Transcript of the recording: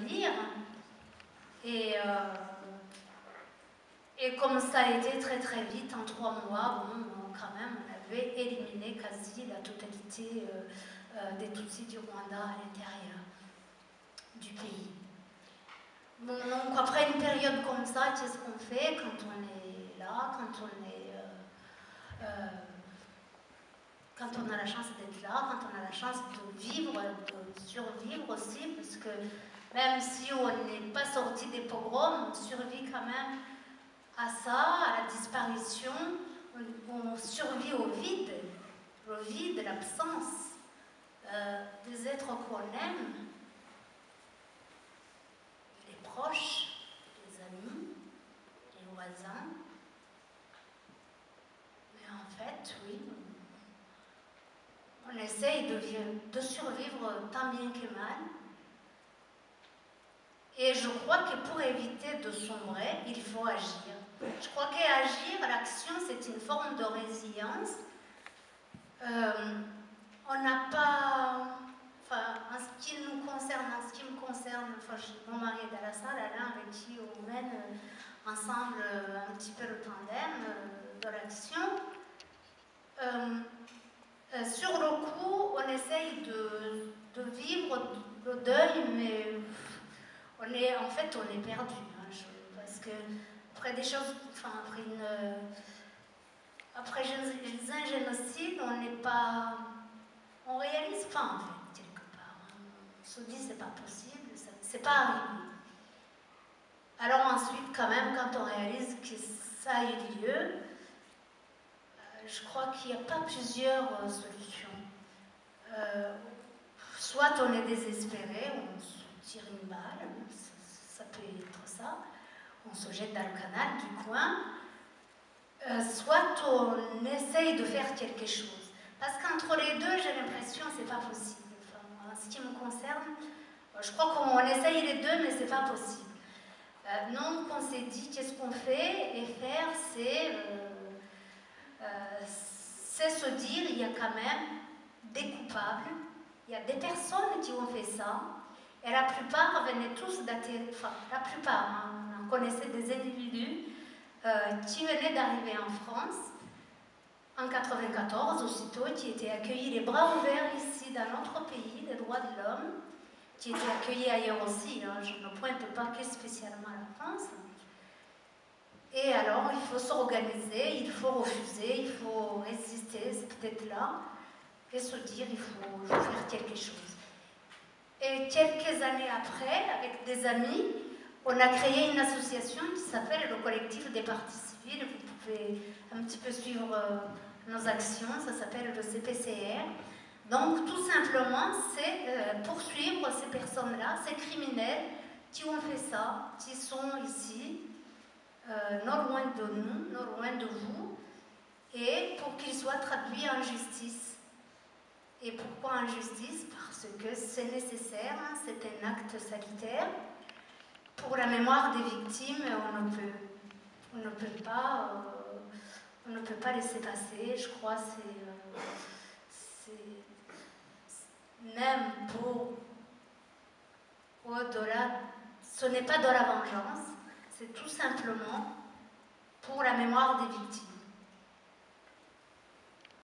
lire. Et comme ça a été très très vite, en 3 mois, bon, quand même, on avait éliminé quasi la totalité des Tutsis du Rwanda à l'intérieur du pays. Bon, donc après une période comme ça, qu'est-ce qu'on fait quand on est là, quand on a la chance d'être là, quand on a la chance de vivre, de survivre aussi, parce que même si on n'est pas sorti des pogroms, on survit quand même à ça, à la disparition, on survit au vide, l'absence des êtres qu'on aime, les proches, les amis, les voisins. Mais en fait, oui, on essaye de survivre tant bien que mal. Et je crois que pour éviter de sombrer, il faut agir. Je crois qu'agir, l'action, c'est une forme de résilience. On n'a pas... Enfin, en ce qui nous concerne, enfin, mon mari est dans la salle, Alain, avec qui on mène ensemble un petit peu le tandem de l'action. Sur le coup, on essaye de vivre le deuil, mais on est perdu. Parce que après des choses, enfin, après un génocide, on n'est pas... On réalise pas, en fait, quelque part. On se dit, c'est pas possible, c'est pas arrivé. Alors ensuite, quand même, quand on réalise que ça a eu lieu, je crois qu'il n'y a pas plusieurs solutions. Soit on est désespéré, on se tire une balle, ça peut être ça, on se jette dans le canal du coin, soit on essaye de faire quelque chose. Parce qu'entre les deux, j'ai l'impression que c'est pas possible. Enfin, en ce qui me concerne, je crois qu'on essaye les deux, mais c'est pas possible. Donc on s'est dit, qu'est-ce qu'on fait? Et faire, c'est se dire, il y a quand même des coupables, il y a des personnes qui ont fait ça, et la plupart venaient tous d'atterrir, enfin la plupart, hein, on connaissait des individus qui venaient d'arriver en France en 94, aussitôt, qui étaient accueillis les bras ouverts ici dans notre pays, les droits de l'homme, qui étaient accueillis ailleurs aussi, hein, je ne pointe pas que spécialement à la France. Et alors, il faut s'organiser, il faut refuser, il faut résister, c'est peut-être là, et se dire, il faut faire quelque chose. Et quelques années après, avec des amis, on a créé une association qui s'appelle le Collectif des parties civiles. Vous pouvez un petit peu suivre nos actions, ça s'appelle le CPCR. Donc, tout simplement, c'est poursuivre ces personnes-là, ces criminels qui ont fait ça, qui sont ici, non loin de nous, non loin de vous, et pour qu'ils soient traduits en justice. Et pourquoi en justice? Parce que c'est nécessaire, c'est un acte salutaire. Pour la mémoire des victimes, on ne peut pas laisser passer. Je crois c'est même pour au-delà, ce n'est pas de la vengeance, c'est tout simplement pour la mémoire des victimes.